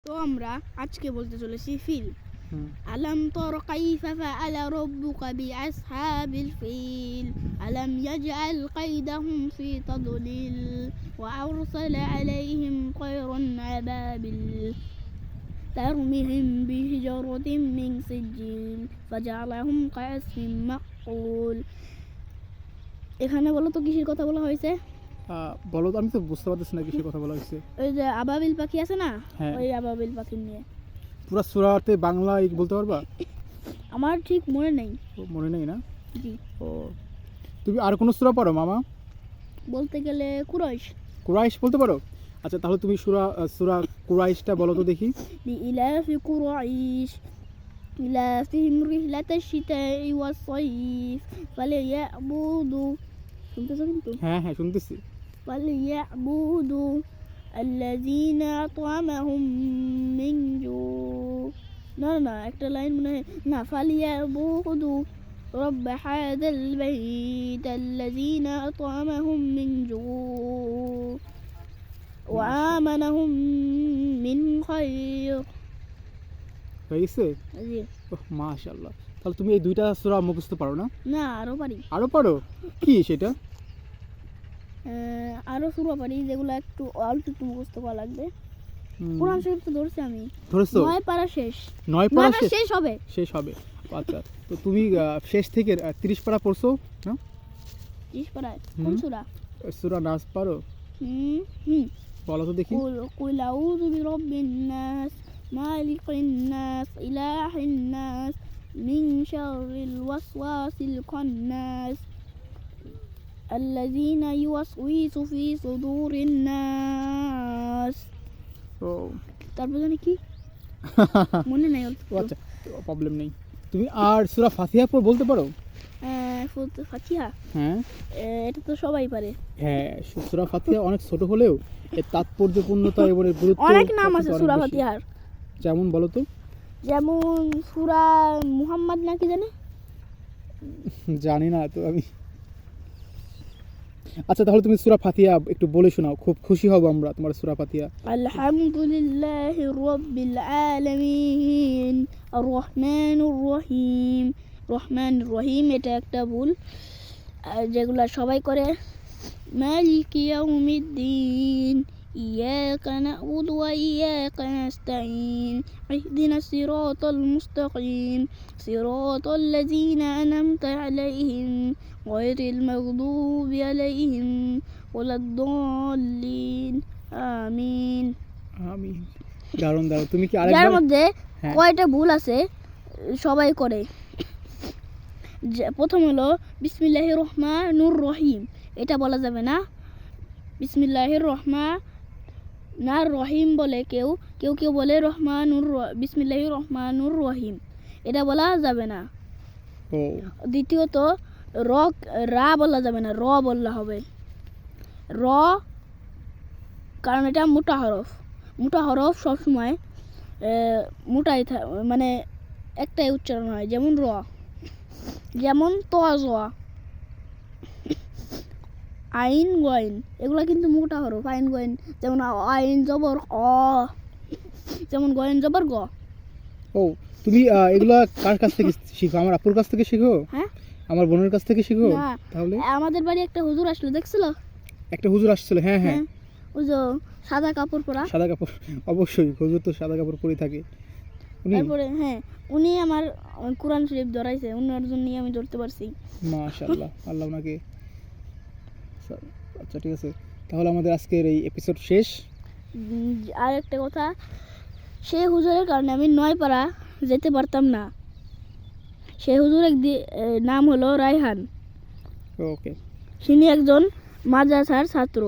তো আমরা আজকে বলতে চলেছি ফিল। আলাম তারা কাইফা ফাআলা রাব্বুকা বিআসহাবিল ফিল আলাম ইয়াজআল কাইদাহুম ফি তাদলিল ওয়া আরসালা আলাইহিম তায়রান আবাবিল তারমিহিম বিহিজারাতিন মিন সিজিল ফাজআলাহুম কাআসফিন মাকুল। এখানে বলো তো কিসের কথা বলা হয়েছে? বলো তো, আমি তো বুঝতে পারতেছি না কিসের কথা বলা হয়েছে। ওই যে আবাবিল পাখি আছে না, ওই আবাবিল পাখি নিয়ে। পুরো সূরাতে বাংলায় বলতে পারবা? আমার ঠিক মনে নেই। মনে নেই না? জি। ও, তুমি আর কোন সূরা পড়ো মামা? বলতে গেলে কুরাইশ বলতে পারো? আচ্ছা, তাহলে তুমি সূরা কুরাইশটা বলো তো দেখি। লিইলাফি কুরাইশ ইলাফিহিম রিহলাতাশ শিতাই ওয়াস সাইফ ফালিয়াবুদু। শুনতেছো কিন্তু? হ্যাঁ শুনতেছি। ফালিয়াবুদু আল্লাযীনা আত'আমাহুম মিন জু। না একটা লাইন মনে হয় না, ফালিয়াবুদু رب هذا البيت الذين أطعمهم من جوع وآمنهم من خير। হয়েছে? জি। মাশাআল্লাহ। তাহলে তুমি এই দুইটা সূরা মুখস্থ পারো না? না, আরো পারো? কি সেটা? আরো সূরা পারি যেগুলো একটু অল্প একটু মুখস্থ করা লাগবে। কোরআন শরীফ তো ধরছি আমি। ধরছো? 9 পারা শেষ। 9 পারা শেষ হবে। আচ্ছা, তো তুমি শেষ থেকে 30 পারা পড়ছো না? 30 পারা কোন সূরা? সূরা নাস পারো? বলো তো দেখি। কুল আউযু বিরাব্বিন নাস মালিকিন নাস ইলাহিন নাস মিন শাররিল ওয়াসওয়াসিল খান্নাস আল্লাযীনা ইউওয়াসউইসু ফি সুদুরিন নাস। ও, তারপর জানি কি মনে নাই। আচ্ছা, প্রবলেম নেই। তুমি আর সূরা ফাতিহা বলতে পারো? ফাতিহা? হ্যাঁ, এটা তো সবাই পারে। হ্যাঁ, সূরা ফাতিহা অনেক ছোট হলেও এর তাৎপর্যপূর্ণতা এবং গুরুত্ব অনেক নাম আছে সূরা ফাতিহার। যেমন বলো তো? যেমন সূরা মুহাম্মদ নাকি জানে? জানি না তো আমি। আচ্ছা, তাহলে তুমি সূরা ফাতিহা একটু বলে শোনাও, খুব খুশি হব আমরা তোমার সূরা ফাতিহা। আলহামদুলিল্লাহি রাব্বিল আলামিন আর রহমানির রহিম এটা একটা ভুল যেগুলা সবাই করে। মালিকি ইয়াউমিদ্দিন ইয়াকা না'বুদু ওয়া ইয়াকা নাস্তাঈন ইহদিনাস সিরাতাল মুস্তাকিম সিরাতাল লাযীনা আন'আমতা আলাইহিম গায়রিল মাগদুবি আলাইহিম ওয়ালাদ-দাল্লিন আমিন। দারুণ। তুমি কি আরেকবার? যার মধ্যে কয়টা ভুল আছে সবাই করে। প্রথম হলো বিসমিল্লাহির রহমানির রহিম, এটা বলা যাবে না। বিসমিল্লাহির রহমানির রহিম বলে কেউ বলে বিসমিল্লাহির রহমানির রহিম, এটা বলা যাবে না। দ্বিতীয়ত রা বলা যাবে না, র বললে হবে। র, কারণ এটা মোটা হরফ সবসময় মোটাই মানে একটাই উচ্চারণ হয়, যেমন র, যেমন তোয়া, আইন গয়েন, এগুলো কিন্তু মোটা হরফ। আইন গয়েন, যেমন আইন জবর অ, যেমন গয়েন জবর গ। ও, তুমি এগুলা কার কাছ থেকে শিখো? আমার আপুর কাছ থেকে শিখো? হ্যাঁ, আমার বোনের কাছ থেকে শিখো? না, তাহলে আমাদের বাড়ি একটা হুজুর আসলো, দেখছিল? একটা হুজুর আসছিল? হ্যাঁ, ওই যে সাদা কাপড় পরা। সাদা কাপড়, অবশ্যই হুজুর তো সাদা কাপড় পরে থাকে। তারপরে উনি আমার কোরআন শরীফ ধরাইছে, উনার জন্যই আমি ধরতে পারছি। মাশাআল্লাহ, আল্লাহ ওনাকে। আচ্ছা, ঠিক আছে, তাহলে আমাদের আজকের এই এপিসোড শেষ। আর একটা কথা, সেই হুজুরের কারণে আমি 9 পারা যেতে পারতাম না। সেই হুজুরের নাম হলো রায়হান। ওকে। তিনি একজন মাদ্রাসার ছাত্র।